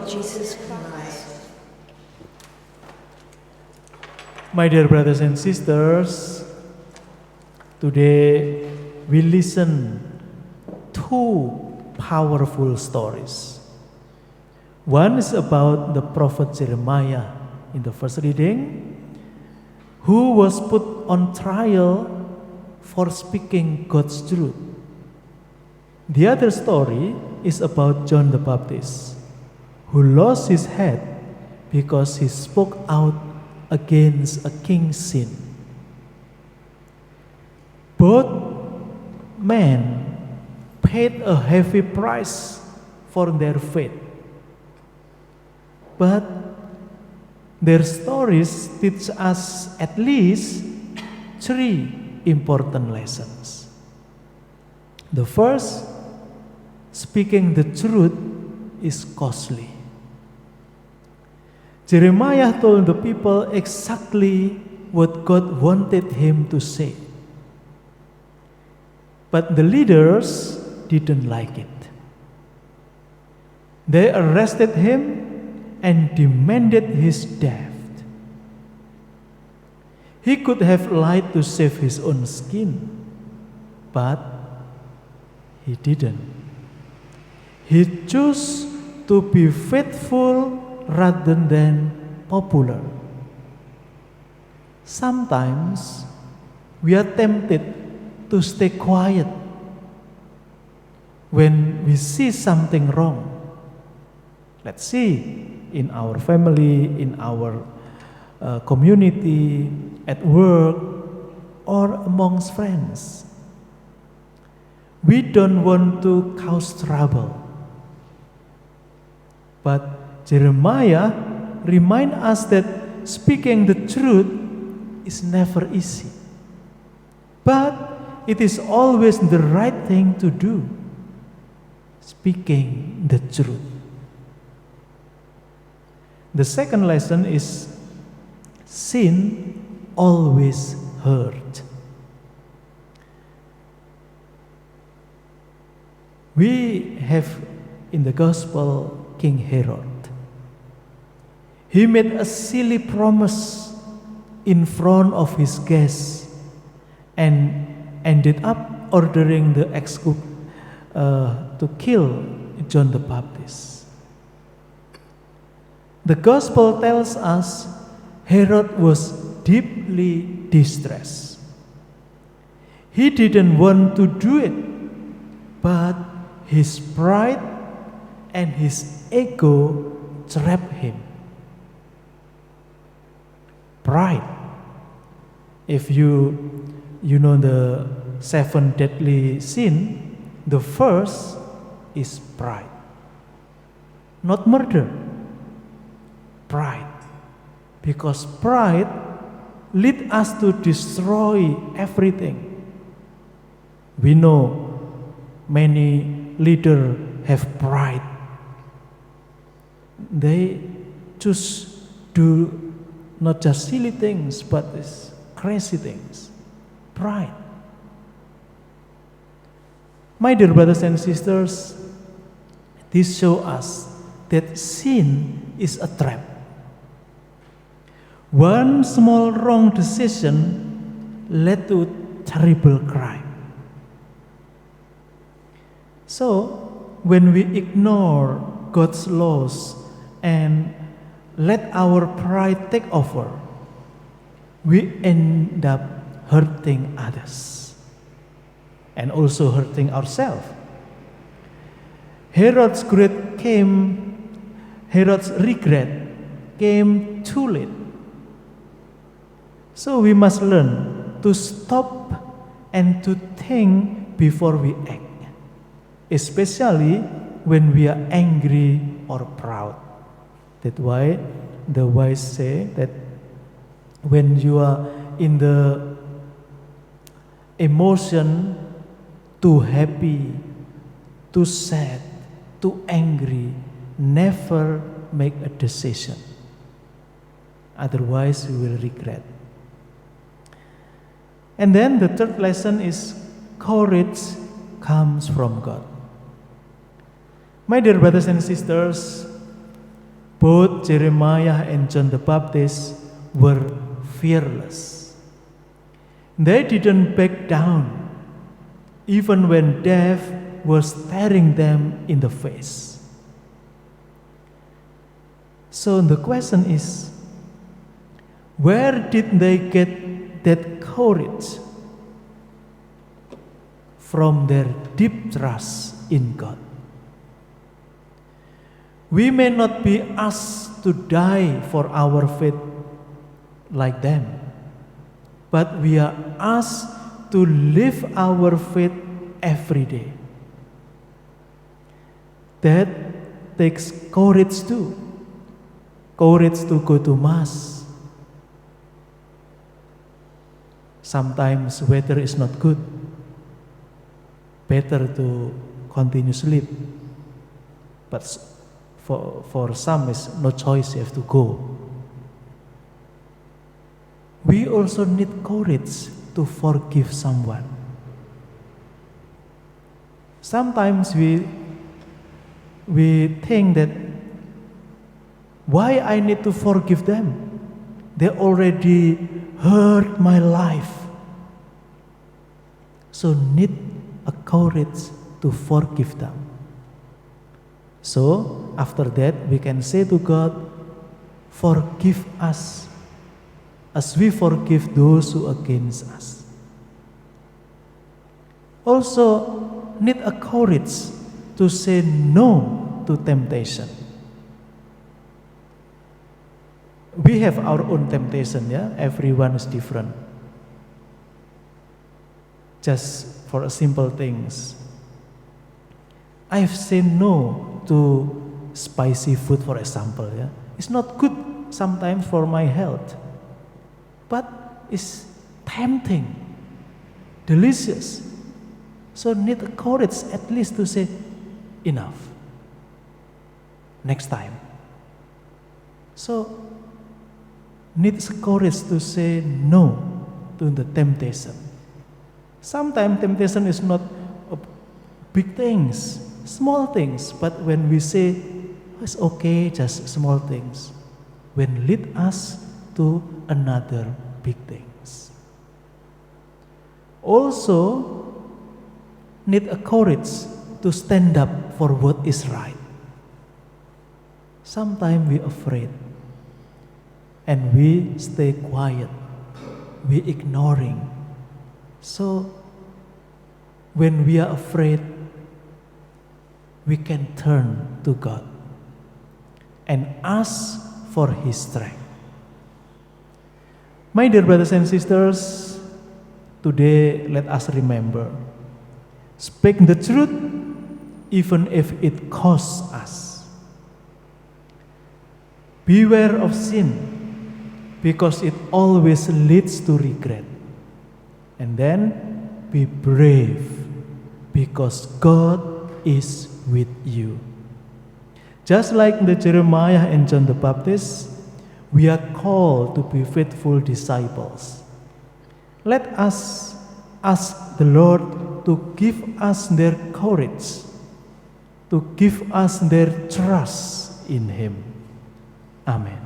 Lord Jesus Christ. My dear brothers and sisters, today we listen two powerful stories. One is about the prophet Jeremiah in the first reading, who was put on trial for speaking God's truth. The other story is about John the Baptist, who lost his head because he spoke out against a king's sin. Both men paid a heavy price for their faith, but their stories teach us at least three important lessons. The first, speaking the truth is costly. Jeremiah told the people exactly what God wanted him to say. But the leaders didn't like it. They arrested him and demanded his death. He could have lied to save his own skin, but he didn't. He chose to be faithful rather than popular. Sometimes we are tempted to stay quiet when we see something wrong. Let's see, in our family, in our community, at work, or amongst friends. We don't want to cause trouble. But Jeremiah reminds us that speaking the truth is never easy. But it is always the right thing to do. Speaking the truth. The second lesson is sin always hurt. We have in the gospel King Herod. He made a silly promise in front of his guests and ended up ordering the to kill John the Baptist. The gospel tells us Herod was deeply distressed. He didn't want to do it, but his pride and his ego trapped him. Pride. If you know the 7 deadly sin, the first is pride. Not murder. Pride. Because pride leads us to destroy everything. We know many leaders have pride. They choose do not just silly things, but crazy things. Pride. My dear brothers and sisters, this shows us that sin is a trap. One small wrong decision led to terrible crime. So, when we ignore God's laws and let our pride take over, we end up hurting others and also hurting ourselves. Herod's regret came too late. So we must learn to stop and to think before we act, especially when we are angry or proud. That's why the wise say that when you are in the emotion too happy, too sad, too angry, never make a decision. Otherwise you will regret. And then the third lesson is courage comes from God. My dear brothers and sisters, Both Jeremiah and John the Baptist were fearless. They didn't back down, even when death was staring them in the face. So the question is, where did they get that courage? From their deep trust in God. We may not be asked to die for our faith like them, but we are asked to live our faith every day. That takes courage too. Courage to go to Mass. Sometimes weather is not good. Better to continue sleep. But for some, it's no choice, you have to go. We also need courage to forgive someone. Sometimes we think that, why I need to forgive them? They already hurt my life. So need a courage to forgive them. So after that we can say to God, forgive us as we forgive those who against us. Also need a courage to say no to temptation. We have our own temptation, yeah? Everyone is different. Just for a simple things. I've said no to spicy food, for example, yeah? It's not good sometimes for my health, but it's tempting, delicious. So need a courage at least to say, enough. Next time. So needs courage to say no to the temptation. Sometimes temptation is not big things, small things, but when we say, oh, it's okay, just small things, when lead us to another big things. Also need a courage to stand up for what is right. Sometimes we afraid and we stay quiet, we ignoring. So when we are afraid, we can turn to God and ask for His strength. My dear brothers and sisters, today let us remember, speak the truth even if it costs us. Beware of sin, because it always leads to regret. And then be brave, because God is with you. Just like the Jeremiah and John the Baptist, we are called to be faithful disciples. Let us ask the Lord to give us their courage, to give us their trust in Him. Amen.